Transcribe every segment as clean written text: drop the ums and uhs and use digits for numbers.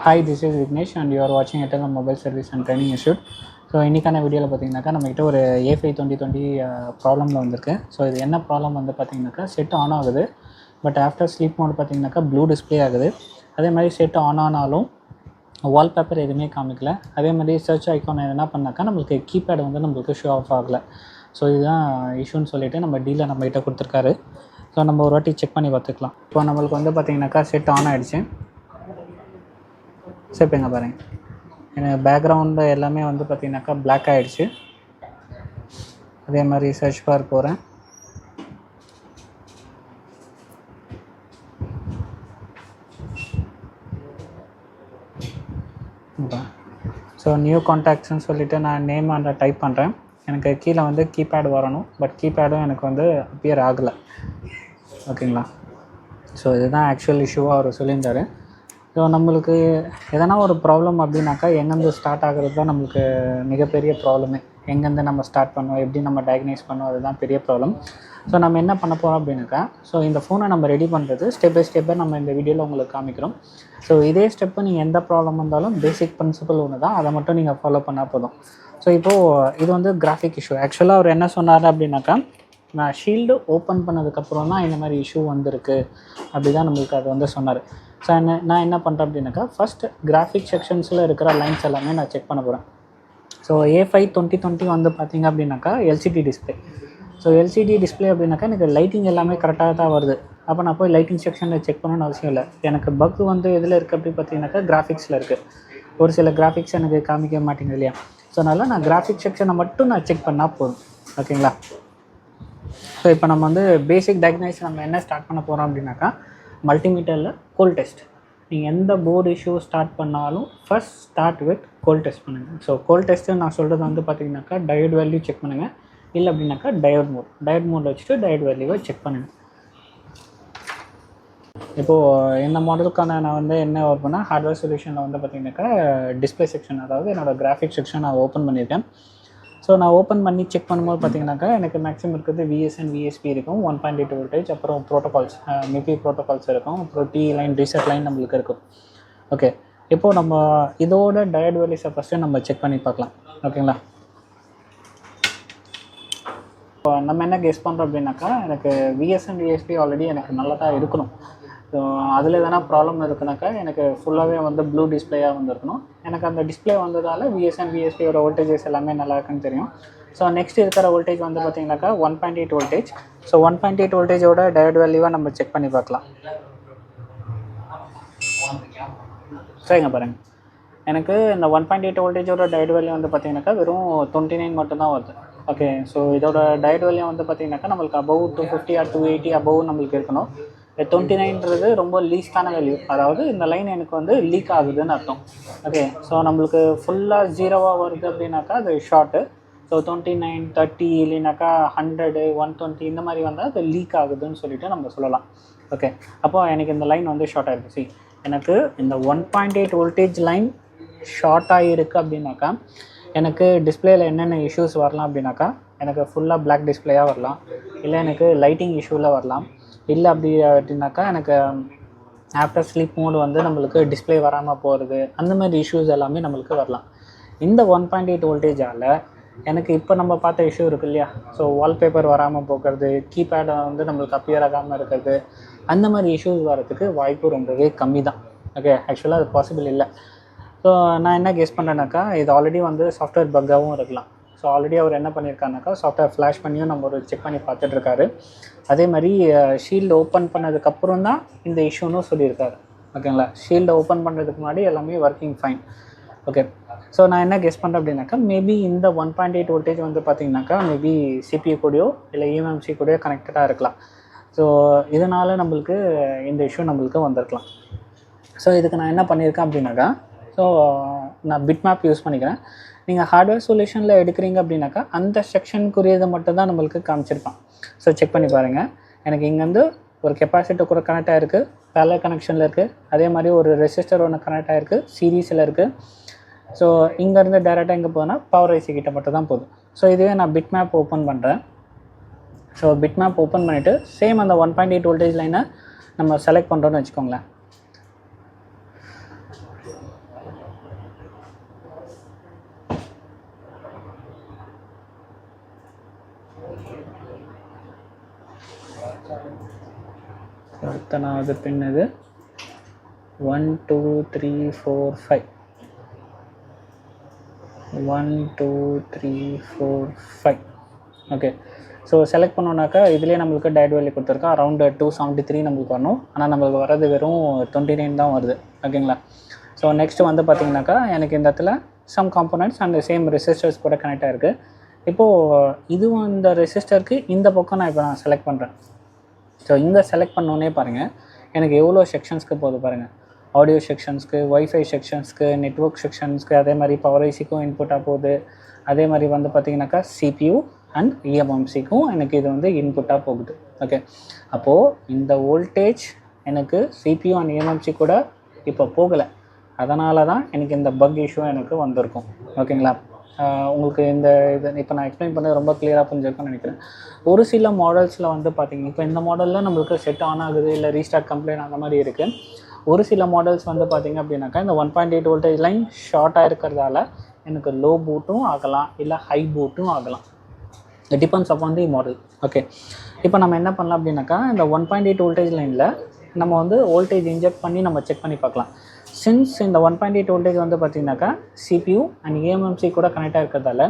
Hi, this is Vignesh and you are watching Eternal Mobile Service and Training Institute. So இன்றைக்கான வீடியோவில் பார்த்தீங்கன்னாக்கா நம்மகிட்ட ஒரு A5 2020 ப்ராப்ளமில் வந்திருக்கு. ஸோ இது என்ன ப்ராப்ளம் வந்து பார்த்தீங்கன்னாக்கா செட் ஆன் ஆகுது, பட் ஆஃப்டர் ஸ்லீப் மோட் பார்த்தீங்கன்னாக்கா ப்ளூ டிஸ்பிளே ஆகுது. அதே மாதிரி செட் ஆன் ஆனாலும் வால்பேப்பர் எதுவுமே காமிக்கல. அதே மாதிரி சர்ச் ஐக்கான் என்ன பண்ணாக்கா நம்மளுக்கு கீபேட் வந்து நம்மளுக்கு ஷோ ஆஃப் ஆகலை. ஸோ இதுதான் இஷ்யூன்னு சொல்லிவிட்டு நம்ம டீலர் நம்மகிட்ட கொடுத்துருக்காரு. ஸோ நம்ம ஒரு வாட்டி செக் பண்ணி பார்த்துக்கலாம். இப்போ நம்மளுக்கு வந்து பார்த்தீங்கன்னாக்கா செட் ஆன் ஆகிடுச்சு. ஸோ இப்போ எங்கே பாருங்கள், எனக்கு பேக்ரவுண்டு எல்லாமே வந்து பார்த்திங்கனாக்கா பிளாக் ஆகிடுச்சு. அதே மாதிரி சர்ச் பார் போகிறேன். ஸோ நியூ கான்டாக்ட்ஸ்ன்னு சொல்லிவிட்டு நான் நேம் அந்த டைப் பண்ணுறேன். எனக்கு கீழே வந்து கீபேட் வரணும், பட் கீபேடும் எனக்கு வந்து அப்பியர் ஆகலை. ஓகேங்களா? ஸோ இதுதான் ஆக்சுவல் இஷ்யூவாக அவர் சொல்லியிருந்தார். ஸோ நம்மளுக்கு எதனா ஒரு ப்ராப்ளம் அப்படின்னாக்கா எங்கேருந்து ஸ்டார்ட் ஆகிறது தான் நம்மளுக்கு மிகப்பெரிய ப்ராப்ளமே. எங்கேருந்து நம்ம ஸ்டார்ட் பண்ணோம், எப்படி நம்ம டயக்னைஸ் பண்ணோம், அதுதான் பெரிய ப்ராப்ளம். ஸோ நம்ம என்ன பண்ண போகிறோம் அப்படின்னாக்கா, ஸோ இந்த ஃபோனை நம்ம ரெடி பண்ணுறது ஸ்டெப் பை ஸ்டெப்பாக நம்ம இந்த வீடியோவில் உங்களுக்கு காமிக்கிறோம். ஸோ இதே ஸ்டெப்பு நீங்கள் எந்த ப்ராப்ளம் வந்தாலும் பேசிக் பிரின்சிபல் ஒன்று தான், அதை மட்டும் நீங்கள் ஃபாலோ பண்ணால் போதும். ஸோ இப்போது இது வந்து கிராஃபிக் இஷ்யூ. ஆக்சுவலாக அவர் என்ன சொன்னார் அப்படின்னாக்கா, நான் ஷீல்டு ஓப்பன் பண்ணதுக்கப்புறம் தான் இந்த மாதிரி இஷ்யூ வந்திருக்கு அப்படி தான் நம்மளுக்கு அது வந்து சொன்னார். ஸோ நான் என்ன பண்ணுறேன் அப்படின்னாக்கா, ஃபஸ்ட்டு கிராஃபிக் செக்ஷன்ஸில் இருக்கிற லைன்ஸ் எல்லாமே நான் செக் பண்ண போகிறேன். ஸோ A5 2020 வந்து பார்த்திங்க அப்படின்னாக்கா LCD display. So LCD display அப்படின்னாக்கா எனக்கு லைட்டிங் எல்லாமே கரெக்டாக தான் வருது. அப்போ நான் போய் லைட்டிங் செக்ஷனில் செக் பண்ணணும்னு அவசியம் இல்லை. எனக்கு பக் வந்து எதில் இருக்குது அப்படி பார்த்தீங்கன்னாக்கா கிராஃபிக்ஸில் இருக்குது. ஒரு சில கிராஃபிக்ஸ் எனக்கு காமிக்க மாட்டேங்குது இல்லையா? ஸோ அதனால் நான் கிராஃபிக் செக்ஷனை மட்டும் நான் செக் பண்ணால் போதும். ஓகேங்களா? ஸோ இப்போ நம்ம வந்து பேசிக் டயக்னைஸ் நம்ம என்ன ஸ்டார்ட் பண்ண போகிறோம் அப்படின்னாக்கா, மல்டிமீட்டரில் கோல் டெஸ்ட். நீங்கள் எந்த போர்டு இஷ்யூ ஸ்டார்ட் பண்ணாலும் first start with goal test பண்ணுங்கள். ஸோ கோல் டெஸ்ட்டு நான் சொல்கிறது வந்து பார்த்திங்கனாக்கா டயோட் வேல்யூ செக் பண்ணுங்கள். இல்லை அப்படின்னாக்கா டயோட் மோடில் வச்சுட்டு டயோட் வேல்யூவை செக் பண்ணுங்கள். இப்போது இந்த மாடலுக்கான நான் வந்து என்ன ஒர்க் பண்ணால் ஹார்ட்வேர் சொல்யூஷனில் வந்து பார்த்திங்கனாக்கா டிஸ்பிளே செக்ஷன், அதாவது என்னோடய கிராஃபிக் செக்ஷன் நான் ஓப்பன் பண்ணியிருக்கேன். ஸோ நான் ஓப்பன் பண்ணி செக் பண்ணும்போது பார்த்திங்கனாக்கா எனக்கு மேக்ஸிமம் இருக்கிறது VSN VSP இருக்கும், 1.8 வோல்டேஜ், அப்புறம் ப்ரோட்டோகால்ஸ் MIPI ப்ரோட்டோகால்ஸ் இருக்கும், அப்புறம் T லைன் ரீசெட் லைன் நம்மளுக்கு இருக்கும். ஓகே, இப்போது நம்ம இதோட டயட் வேல்யூஸை ஃபஸ்ட்டு நம்ம செக் பண்ணி பார்க்கலாம். ஓகேங்களா? இப்போ நம்ம என்ன கெஸ் பண்ணுறோம் அப்படின்னாக்கா, எனக்கு VSN VSP ஆல்ரெடி எனக்கு நல்லா தான் இருக்கணும். ஸோ அதில் எதனா ப்ராப்ளம் இருக்குனாக்கா எனக்கு ஃபுல்லாகவே வந்து ப்ளூ டிஸ்பிளேயாக வந்துருக்கணும். எனக்கு அந்த டிஸ்பிளே வந்ததால் VSN VSPயோட வோல்டேஜஸ் எல்லாமே நல்லா இருக்குன்னு தெரியும். ஸோ நெக்ஸ்ட் இருக்கிற வோல்டேஜ் வந்து பார்த்திங்கனாக்கா 1.8 வோல்டேஜ். ஸோ 1.8 வோல்டேஜோட டயோட் வேல்யூவாக நம்ம செக் பண்ணி பார்க்கலாம். சரிங்க பாருங்கள், எனக்கு இந்த 1.8 வோல்டேஜோட டயோட் வேல்யூ வந்து பார்த்திங்கனாக்கா வெறும் 29 மட்டும்தான் வருது. ஓகே, ஸோ இதோட டயோட் வேல்யூ வந்து பார்த்திங்கனாக்கா நம்மளுக்கு அபவ் 250 ஆர் 280 அபவ் நம்மளுக்கு இருக்கணும். 29ன்றது ரொம்ப லீஸ்டான வேல்யூ, அதாவது இந்த லைன் எனக்கு வந்து லீக் ஆகுதுன்னு அர்த்தம். ஓகே, ஸோ நம்மளுக்கு ஃபுல்லாக ஜீரோவாக வருது அப்படின்னாக்கா அது ஷார்ட்டு. ஸோ 29, 30 இல்லைனாக்கா 100, 120 இந்த மாதிரி வந்தால் அது லீக் ஆகுதுன்னு சொல்லிட்டு நம்ம சொல்லலாம். ஓகே, அப்போது எனக்கு இந்த லைன் வந்து ஷார்ட் ஆகிருக்கு. எனக்கு இந்த 1.8 வோல்டேஜ் லைன் ஷார்ட் ஆகிருக்கு அப்படின்னாக்கா எனக்கு டிஸ்பிளேயில் என்னென்ன இஷ்யூஸ் வரலாம் அப்படின்னாக்கா, எனக்கு ஃபுல்லாக பிளாக் டிஸ்பிளேயாக வரலாம், இல்லை எனக்கு லைட்டிங் இஷ்யூவில் வரலாம், இல்லை அப்படி அப்படின்னாக்கா எனக்கு ஆஃப்டர் ஸ்லீப் மோடு வந்து நம்மளுக்கு டிஸ்பிளே வராமல் போகிறது, அந்த மாதிரி இஷ்யூஸ் எல்லாமே நம்மளுக்கு வரலாம். இந்த 1.8 வோல்டேஜால் எனக்கு இப்போ நம்ம பார்த்த இஷ்யூ இருக்குது இல்லையா? ஸோ வால்பேப்பர் வராமல் போகிறது, கீபேடை வந்து நம்மளுக்கு அப்பியர் ஆகாமல் இருக்கிறது, அந்த மாதிரி இஷ்யூஸ் வரதுக்கு வாய்ப்பு ரொம்பவே கம்மி தான். ஓகே, ஆக்சுவலாக அது பாசிபிள் இல்லை. ஸோ நான் என்ன கெஸ் பண்ணுறேன்னாக்கா, இது ஆல்ரெடி வந்து சாஃப்ட்வேர் பக்காகவும் இருக்கலாம். ஸோ ஆல்ரெடி அவர் என்ன பண்ணியிருக்காருனாக்கா சாஃப்ட்வேர் ஃப்ளாஷ் பண்ணியும் நம்ம ஒரு செக் பண்ணி பார்த்துட்ருக்காரு. அதே மாதிரி ஷீல்டு ஓப்பன் பண்ணதுக்கப்புறம் தான் இந்த இஷ்யூன்னு சொல்லியிருக்காரு. ஓகேங்களா? ஷீல்டை ஓப்பன் பண்ணுறதுக்கு முன்னாடி எல்லாமே ஒர்க்கிங் ஃபைன். ஓகே, ஸோ நான் என்ன கெஸ் பண்ணுறேன் அப்படின்னாக்கா, மேபி இந்த 1.8 வோல்டேஜ் வந்து பார்த்திங்கனாக்கா மேபி CPU கூடயோ இல்லை EMMC கூடயோ கனெக்டடாக இருக்கலாம். ஸோ இதனால் நம்மளுக்கு இந்த இஷ்யூ நம்மளுக்கு வந்திருக்கலாம். ஸோ இதுக்கு நான் என்ன பண்ணியிருக்கேன் அப்படின்னாக்கா, ஸோ நான் பிட்மேப் யூஸ் பண்ணிக்கிறேன். நீங்கள் ஹார்ட்வேர் சொல்யூஷனில் எடுக்கிறீங்க அப்படின்னாக்கா அந்த செக்ஷனுக்குரியதை மட்டும் தான் நம்மளுக்கு காமிச்சிருப்பான். ஸோ செக் பண்ணி பாருங்கள், எனக்கு இங்கேருந்து ஒரு கெப்பாசிட்டர் கூட கனெக்ட் ஆகிருக்கு, பேரலல் கனெக்ஷனில் இருக்குது. அதே மாதிரி ஒரு ரெசிஸ்டர் ஒன்று கனெக்ட் ஆகிருக்கு, சீரீஸில் இருக்குது. ஸோ இங்கேருந்து டேரெக்டாக எங்கே போகுதுன்னா பவர் ஐசி கிட்ட மட்டும் தான் போகுது. ஸோ இதுவே நான் பிட்மேப் ஓப்பன் பண்ணுறேன். ஸோ பிட்மேப் ஓப்பன் பண்ணிவிட்டு சேம் அந்த 1.8 வோல்டேஜ் லைனை நம்ம செலக்ட் பண்ணுறோன்னு வச்சுக்கோங்களேன். எத்தனாவது பின் இது? 1 2 3 4 5. 1 2 3 4 5. ஓகே. ஸோ செலக்ட் பண்ணோன்னாக்கா இதுலேயே நம்மளுக்கு டயட் வேல்யூ கொடுத்துருக்கா. அரௌண்ட் 273 நம்மளுக்கு வரணும். ஆனால் நம்மளுக்கு வர்றது வெறும் 29 தான் வருது. ஓகேங்களா? ஸோ நெக்ஸ்ட்டு வந்து பார்த்திங்கனாக்கா எனக்கு இந்த இடத்துல some components and same resistors கூட கனெக்ட் ஆகிருக்கு. இப்போது இதுவும் இந்த ரெசிஸ்டருக்கு இந்த பக்கம் நான் செலக்ட் பண்ணுறேன். ஸோ இங்கே செலக்ட் பண்ணோன்னே பாருங்கள் எனக்கு எவ்வளோ செக்ஷன்ஸ்க்கு போகுது பாருங்கள். ஆடியோ செக்ஷன்ஸ்க்கு, ஒய்ஃபை செக்ஷன்ஸ்க்கு, நெட்வொர்க் செக்ஷன்ஸ்க்கு, அதே மாதிரி பவர் ஐசிக்கும் இன்புட்டாக போகுது. அதே மாதிரி வந்து பார்த்திங்கனாக்கா CPU அண்ட் EMMCக்கும் எனக்கு இது வந்து இன்புட்டாக போகுது. ஓகே. அப்போது இந்த வோல்டேஜ் எனக்கு CPU அண்ட் EMMC கூட இப்போ போகலை. அதனால தான் எனக்கு இந்த பக் இஷ்யூ எனக்கு வந்திருக்கும். ஓகேங்களா? உங்களுக்கு இந்த இது இப்போ நான் எக்ஸ்பிளைன் பண்ணது ரொம்ப கிளியராக புரிஞ்சிருக்கும்னு நினைக்கிறேன். ஒரு சில மாடல்ஸில் வந்து பார்த்திங்கன்னா இப்போ இந்த மாடலில் நம்மளுக்கு செட் ஆன் ஆகுது, இல்லை ரீஸ்டார்ட் கம்ப்ளைண்ட் அந்த மாதிரி இருக்குது. ஒரு சில மாடல்ஸ் வந்து பார்த்திங்க அப்படின்னாக்கா இந்த 1.8 வோல்டேஜ் லைன் ஷார்ட்டாக இருக்கிறதால எனக்கு லோ பூட்டும் ஆகலாம், இல்லை ஹை பூட்டும் ஆகலாம். It depends upon the model. Okay. இப்போ நம்ம என்ன பண்ணலாம் அப்படின்னாக்கா இந்த 1.8 வோல்டேஜ் லைனில் நம்ம வந்து வோல்டேஜ் இன்ஜெக்ட் பண்ணி நம்ம செக் பண்ணி பார்க்கலாம். சின்ஸ் இந்த 1.8 வோல்டேஜ் வந்து பார்த்திங்கனாக்கா CPU அண்ட் EMMC கூட கனெக்டாக இருக்கிறதால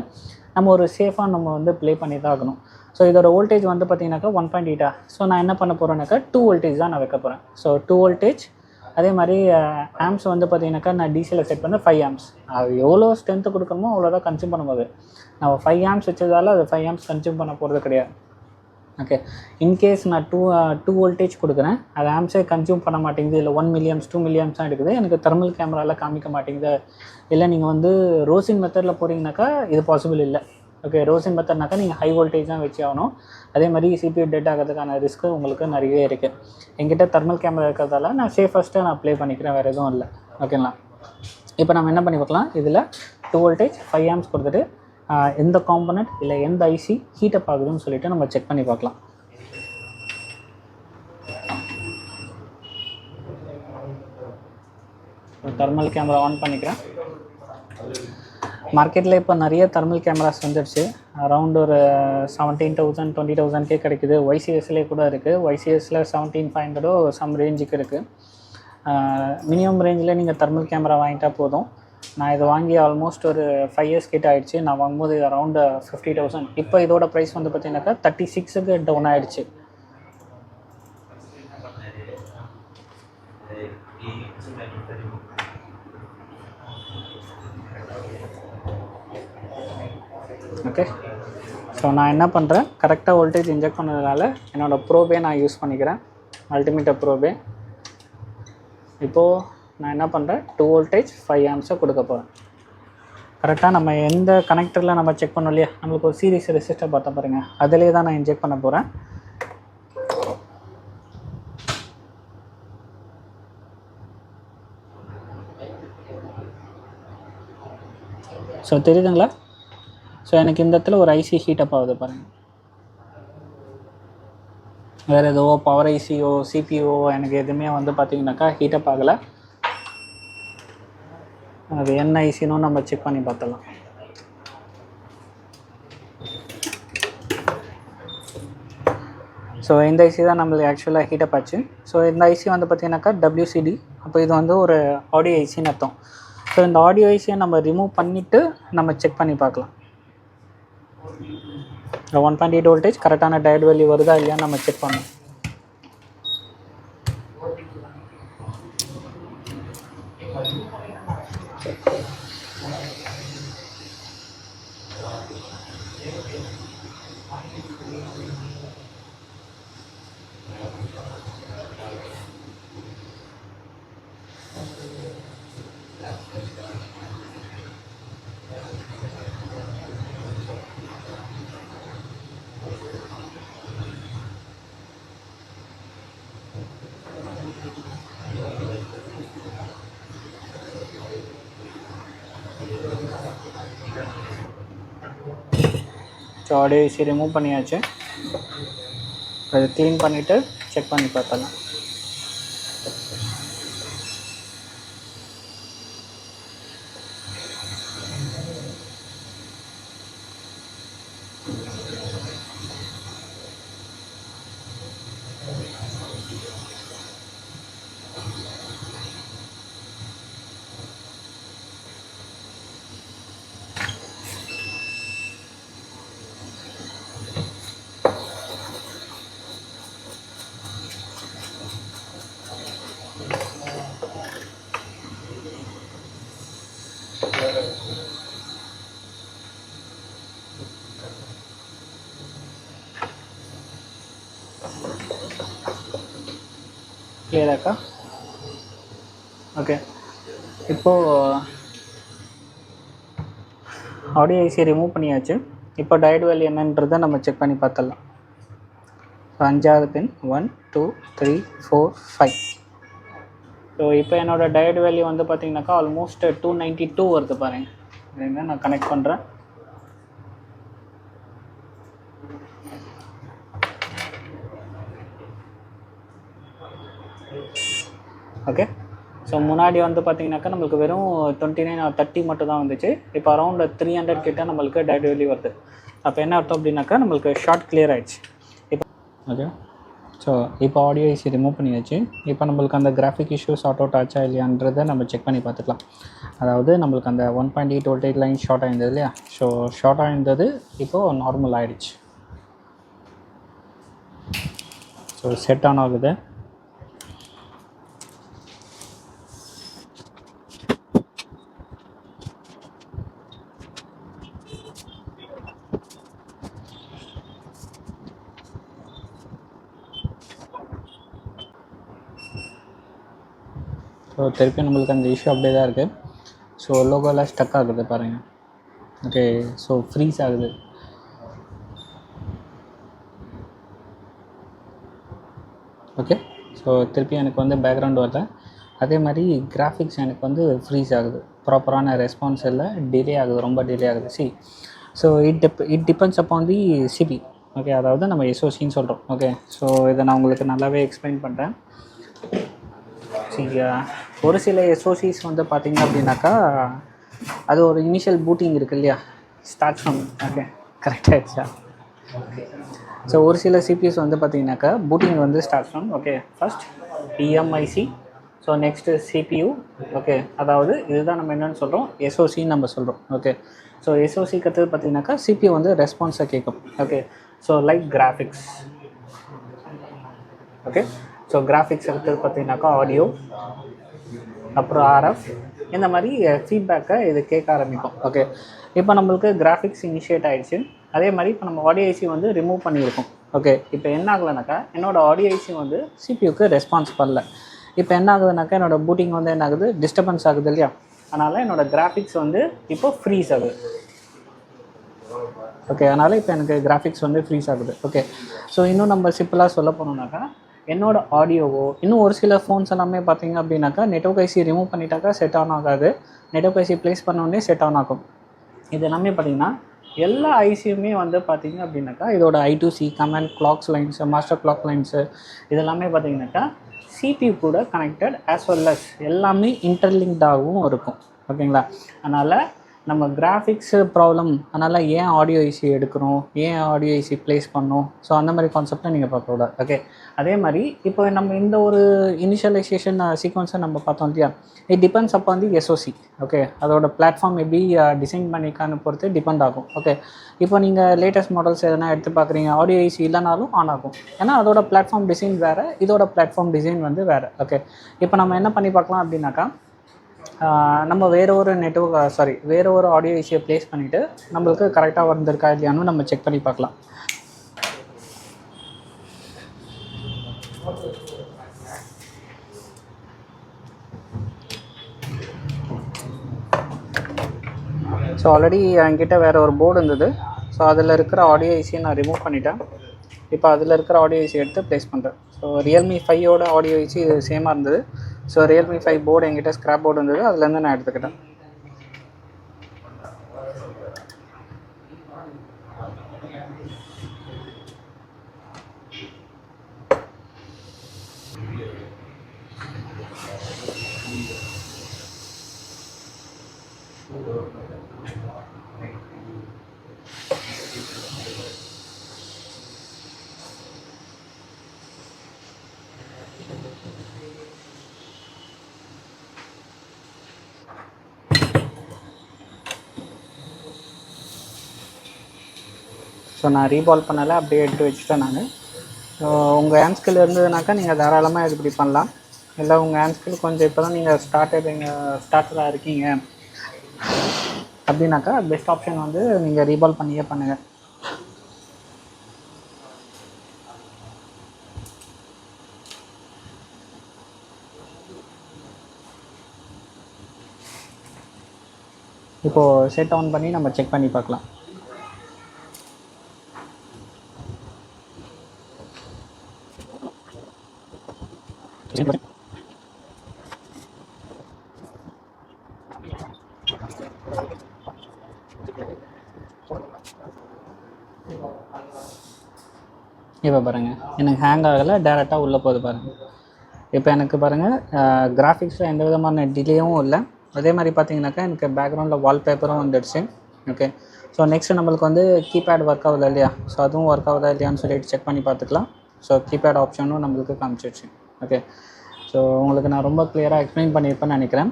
நம்ம ஒரு சேஃபாக நம்ம வந்து ப்ளே பண்ணி தான் ஆகணும். ஸோ இதோட வோல்டேஜ் வந்து பார்த்திங்கனாக்கா 1.8. ஸோ நான் என்ன பண்ண போகிறேன்னாக்கா 2 வோல்டேஜ் தான் நான் வைக்க போகிறேன். So 2 voltage. அதே மாதிரி ஆம்ஸ் வந்து பார்த்திங்கனாக்கா நான் டிசியில் செட் பண்ண 5 ஆம்ஸ். அது எவ்வளோ ஸ்ட்ரென்த்து கொடுக்கணுமோ அவ்வளோதான் கன்சியூம் பண்ணும்போது நம்ம 5 ஆம்ஸ் வச்சதால் அது 5 ஆம்ஸ் கன்சியூம் பண்ண போகிறது கிடையாது. ஓகே. இன்கேஸ் நான் 2 வோல்டேஜ் கொடுக்குறேன், அது ஆம்ஸே கன்சியூம் பண்ண மாட்டேங்குது, இல்லை 1 மில்லியம்ஸ் 2 மில்லியம்ஸ் தான் எடுக்குது, எனக்கு தெர்மல் கேமராவில் காமிக்க மாட்டேங்குது, இல்லை நீங்கள் வந்து ரோசின் மெத்தடில் போகிறீங்கனாக்கா இது பாசிபிள் இல்லை. ஓகே. ரோசின் மெத்தட்னாக்கா நீங்கள் ஹை வோல்டேஜ் தான் வச்சு ஆகணும். அதே மாதிரி CPU டெட் ஆகிறதுக்கான ரிஸ்க்கு உங்களுக்கு நிறைய இருக்குது. என்கிட்ட தெர்மல் கேமரா இருக்கிறதால நான் சேஃபஸ்ட்டாக நான் ப்ளே பண்ணிக்கிறேன், வேறு எதுவும் இல்லை. ஓகேங்களா? இப்போ நம்ம என்ன பண்ணி பார்க்கலாம், இதில் 2 வோல்டேஜ் 5 ஆம்ஸ் கொடுத்துட்டு எந்த காம்பனண்ட் இல்லை எந்த ஐசி ஹீட்டப் ஆகுதுன்னு சொல்லிட்டு நம்ம செக் பண்ணி பார்க்கலாம். தெர்மல் கேமரா ஆன் பண்ணிக்கிறேன். மார்க்கெட்டில் இப்போ நிறைய தெர்மல் கேமராஸ் வந்துடுச்சு. அரௌண்ட் ஒரு 17,000 20,000 கிடைக்குது. YCSலே கூட இருக்குது. YCSல 17,500 சம் ரேஞ்சுக்கு இருக்குது. மினிமம் ரேஞ்சில் நீங்கள் தெர்மல் கேமரா வாங்கிட்டா போதும். நான் இதை வாங்கி ஆல்மோஸ்ட் ஒரு 5 இயர்ஸ் கிட்ட ஆகிடுச்சு. நான் வாங்கும்போது இது அரௌண்ட் 50,000. இப்போ இதோட ப்ரைஸ் வந்து பார்த்திங்கனாக்கா 36க்கு டவுன் ஆகிடுச்சு. ஓகே. ஸோ நான் என்ன பண்ணுறேன், கரெக்டாக வோல்டேஜ் இன்ஜெக்ட் பண்ணதுனால என்னோடய ப்ரோபே நான் யூஸ் பண்ணிக்கிறேன், மல்டிமீட்டர் ப்ரோபே. இப்போது நான் என்ன பண்ணுறேன், 2 வோல்டேஜ் 5 ஆம்ஸை கொடுக்க போகிறேன். கரெக்டாக நம்ம எந்த கனெக்டரில் நம்ம செக் பண்ணோம் இல்லையா, நம்மளுக்கு ஒரு சீரிஸ் ரெசிஸ்டர் பார்த்தா பாருங்கள், அதிலே தான் நான் இன்ஜெக்ட் பண்ண போகிறேன். ஸோ தெரியுதுங்களா? ஸோ எனக்கு இந்த இடத்துல ஒரு ஐசி ஹீட்டப் ஆகுது பாருங்கள். வேறு எதுவோ பவர் ஐசியோ CPU எனக்கு எதுவுமே வந்து பார்த்திங்கனாக்கா ஹீட்டப் ஆகலை. அது என்ன ஐசினும் நம்ம செக் பண்ணி பார்த்துடலாம். ஸோ இந்த ஐசி தான் நம்மளுக்கு ஆக்சுவலாக ஹீட்டப் ஆச்சு. ஸோ இந்த ஐசி வந்து பார்த்திங்கனாக்கா WCD. அப்போ இது வந்து ஒரு ஆடியோ ஐசின்னு அர்த்தம். ஸோ இந்த ஆடியோ ஐசியை நம்ம ரிமூவ் பண்ணிவிட்டு நம்ம செக் பண்ணி பார்க்கலாம். 1.8 வோல்டேஜ் கரெக்டான டயட் வேல்யூ வருதா இல்லையா நம்ம செக் பண்ணணும். ஸோ ஆடியோ ஐசி ரிமூவ் பண்ணியாச்சு. அதை க்ளீன் பண்ணிவிட்டு செக் பண்ணி பார்த்தலாம். கிளியராக்கா? ஓகே, இப்போது ஆடியோ ஐசி ரிமூவ் பண்ணியாச்சு. இப்போ டயோட் வேல்யூ என்னன்றதை நம்ம செக் பண்ணி பார்த்துடலாம். ஸோ 5வது பின் 1 2 3 4 5. ஸோ இப்போ என்னோடய டயோட் வேல்யூ வந்து பார்த்தீங்கன்னாக்கா ஆல்மோஸ்ட் 292 வருது பாருங்கள். இதுங்க நான் கனெக்ட் பண்ணுறேன். ஓகே, ஸோ முன்னாடி வந்து பார்த்தீங்கன்னாக்கா நம்மளுக்கு வெறும் 29 or 30 மட்டும் தான் வந்துச்சு. இப்போ அரௌண்ட் 300 கிட்ட நம்மளுக்கு டயோட் வேல்யூ வருது. அப்போ என்ன அர்த்தம் அப்படின்னாக்கா நம்மளுக்கு ஷார்ட் கிளியர் ஆகிடுச்சு. இப்போ ஓகே, ஸோ இப்போ ஆடியோ ஐசி ரிமூவ் பண்ணியாச்சு. இப்போ நம்மளுக்கு அந்த கிராஃபிக் இஷ்யூ சார்ட் அவுட் ஆச்சா இல்லையான்றதை நம்ம செக் பண்ணி பார்த்துக்கலாம். அதாவது நம்மளுக்கு அந்த 1.8 வோல்டேஜ் லைன் ஷார்ட் ஆகிருந்தது இல்லையா? ஸோ ஷார்ட் ஆகிருந்தது இப்போது நார்மல் ஆகிடுச்சு. ஸோ செட் ஆன் ஆகுது. ஸோ திருப்பி நம்மளுக்கு அந்த இஷ்யூ அப்படியே தான் இருக்குது. ஸோ லோகோலாம் ஸ்டக் ஆகுது பாருங்கள். ஓகே, ஸோ ஃப்ரீஸ் ஆகுது. ஓகே, ஸோ திருப்பி எனக்கு வந்து பேக்ரவுண்ட் வரல. அதே மாதிரி கிராஃபிக்ஸ் எனக்கு வந்து ஃப்ரீஸ் ஆகுது. ப்ராப்பரான ரெஸ்பான்ஸ் இல்லை, டிலே ஆகுது, ரொம்ப டிலே ஆகுது. So it depends upon the CP. Okay, அதாவது நம்ம எஸ்ஓசின்னு சொல்கிறோம். ஓகே, ஸோ இதை நான் உங்களுக்கு நல்லாவே எக்ஸ்பிளைன் பண்ணுறேன். ஒரு சில எஸ்ஓசிஸ் வந்து பார்த்திங்க அப்படின்னாக்கா அது ஒரு இனிஷியல் பூட்டிங் இருக்குது இல்லையா? ஸ்டார்ட் ஃப்ரம் ஓகே கரெக்ட் ஆகிடுச்சா? ஓகே, ஸோ ஒரு சில சிபிஎஸ் வந்து பார்த்திங்கனாக்கா பூட்டிங் வந்து start from okay first EMIC, so next CPU. Okay, அதாவது இதுதான் நம்ம என்னென்னு சொல்கிறோம், எஸ்ஓசின்னு நம்ம சொல்கிறோம். ஓகே, ஸோ எஸ்ஓசிக்கு அடுத்தது பார்த்திங்கனாக்கா சிபியூ வந்து ரெஸ்பான்ஸை கேட்கும். Okay, so like graphics. Okay, so graphics எடுத்தது பார்த்திங்கனாக்கா ஆடியோ, அப்புறம் ஆர்எஃப், இந்த மாதிரி ஃபீட்பேக்கை இது கேட்க ஆரம்பிக்கும். ஓகே, இப்போ நம்மளுக்கு கிராஃபிக்ஸ் இனிஷியேட் ஆகிடுச்சு. அதே மாதிரி இப்போ நம்ம ஆடியோ ஐசி வந்து ரிமூவ் பண்ணியிருக்கோம். ஓகே, இப்போ என்ன ஆகலைனாக்கா என்னோடய ஆடியோ ஐசி வந்து சிபியூக்கு ரெஸ்பான்ஸ் பண்ணல. இப்போ என்ன ஆகுதுனாக்கா என்னோடய பூட்டிங் வந்து என்ன ஆகுது, டிஸ்டர்பன்ஸ் ஆகுது இல்லையா? அதனால் என்னோடய கிராஃபிக்ஸ் வந்து இப்போ ஃப்ரீஸ் ஆகுது. ஓகே, அதனால் இப்போ எனக்கு கிராஃபிக்ஸ் வந்து ஃப்ரீஸ் ஆகுது. ஓகே, ஸோ இன்னும் நம்ம சிம்பிளாக சொல்ல போனோம்னாக்கா என்னோடய ஆடியோவோ இன்னும் ஒரு சில ஃபோன்ஸ் எல்லாமே பார்த்திங்க அப்படின்னாக்கா நெட்வொர்க் ஐசி ரிமூவ் பண்ணிட்டாக்கா செட் ஆன் ஆகாது, நெட்வொர்க் ஐசி ப்ளேஸ் பண்ணோடனே செட் ஆன் ஆகும். இது எல்லாமே பார்த்திங்கன்னா எல்லா ஐசியுமே வந்து பார்த்திங்க அப்படின்னாக்கா இதோட I2C command clocks lines, master clock lines இதெல்லாமே பார்த்திங்கனாக்கா சிபியூ கூட கனெக்டட் ஆஸ் வெல் அஸ் எல்லாமே இன்டர்லிங்க்டாகவும் இருக்கும். ஓகேங்களா? அதனால் நம்ம கிராஃபிக்ஸு ப்ராப்ளம், அதனால் ஏன் ஆடியோ ஐசி எடுக்கிறோம், ஏன் ஆடியோ ஐசி ப்ளேஸ் பண்ணோம், ஸோ அந்த மாதிரி கான்செப்டை நீங்கள் பார்க்கக்கூடாது. ஓகே, அதே மாதிரி இப்போ நம்ம இந்த ஒரு இனிஷியலைசேஷன் சீக்வன்ஸை நம்ம பார்த்தோம் இல்லையா? It depends upon the SoC. Okay, அதோட பிளாட்ஃபார்ம் எப்படி டிசைன் பண்ணிக்கான்னு பொறுத்து டிபெண்ட் ஆகும். ஓகே, இப்போ நீங்கள் லேட்டஸ்ட் மாடல்ஸ் எதனா எடுத்து பார்க்குறீங்க, ஆடியோ ஐசி இல்லைனாலும் ஆன் ஆகும். ஏன்னா அதோட பிளாட்ஃபார்ம் டிசைன் வேறு, இதோட பிளாட்ஃபார்ம் டிசைன் வந்து வேறு. ஓகே, இப்போ நம்ம என்ன பண்ணி பார்க்கலாம் அப்படின்னாக்கா நம்ம வேறு ஒரு ஆடியோ ஐசியை ப்ளேஸ் பண்ணிவிட்டு நம்மளுக்கு கரெக்டாக வந்திருக்கா இல்லையான்னு நம்ம செக் பண்ணி பார்க்கலாம். ஸோ ஆல்ரெடி என்கிட்ட வேறு ஒரு போர்டு இருந்தது. ஸோ அதில் இருக்கிற ஆடியோ ஐசியை நான் ரிமூவ் பண்ணிட்டேன். இப்போ அதில் இருக்கிற ஆடியோ ஐசி எடுத்து ப்ளேஸ் பண்ணுறேன். ஸோ ரியல்மி 5ஓட ஆடியோ ஐசி இது சேமாக இருந்தது. ஸோ ரியல்மி 5 போர்டு என்கிட்ட ஸ்க்ராப் போர்டு இருந்தது, அதுலேருந்து நான் எடுத்துக்கிட்டேன். ஸோ நான் ரீபால் பண்ணலை, அப்படியே எடுத்து வச்சுட்டேன் நான். ஸோ உங்கள் ஹேண்ட் ஸ்கில் இருந்ததுனாக்கா நீங்கள் தாராளமாக இது இப்படி பண்ணலாம். இல்லை உங்கள் ஹேண்ட் ஸ்கில் கொஞ்சம் இப்போ தான் நீங்கள் ஸ்டார்டராக இருக்கீங்க, அப்படின்னாக்கா பெஸ்ட் ஆப்ஷன் வந்து நீங்கள் ரீபால் பண்ணியே பண்ணுங்கள். இப்போது செட் ஆன் பண்ணி நம்ம செக் பண்ணி பார்க்கலாம். இப்போ பாருங்கள் எனக்கு ஹேங் ஆகலை, டேரெக்டாக உள்ளே போகுது பாருங்கள். இப்போ எனக்கு பாருங்கள் கிராஃபிக்ஸில் எந்த விதமான டிலேயும் இல்லை. அதே மாதிரி பார்த்தீங்கன்னாக்கா எனக்கு பேக்ரவுண்டில் வால்பேப்பரும் வந்துடுச்சு. ஓகே, ஸோ நெக்ஸ்ட்டு நம்மளுக்கு வந்து கீபேட் ஒர்க் ஆகுதா இல்லையா, ஸோ அதுவும் ஒர்க் ஆகுதா இல்லையான்னு சொல்லிட்டு செக் பண்ணி பார்த்துக்கலாம். ஸோ கீபேட் ஆப்ஷனும் நம்மளுக்கு காமிச்சிடுச்சு. ஓகே, ஸோ உங்களுக்கு நான் ரொம்ப கிளியராக எக்ஸ்பிளைன் பண்ணியிருப்பேன்னு நினைக்கிறேன்.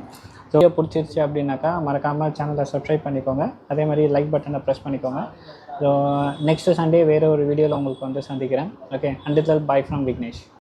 ஸோ வீடியோ பிடிச்சிருச்சு அப்படின்னாக்கா மறக்காமல் சேனலை சப்ஸ்கிரைப் பண்ணிக்கோங்க. அதே மாதிரி லைக் பட்டனை ப்ரெஸ் பண்ணிக்கோங்க. ஸோ நெக்ஸ்ட்டு சண்டே வேறு ஒரு வீடியோவில் உங்களுக்கு வந்து சந்திக்கிறேன். Okay, until by from Vignesh.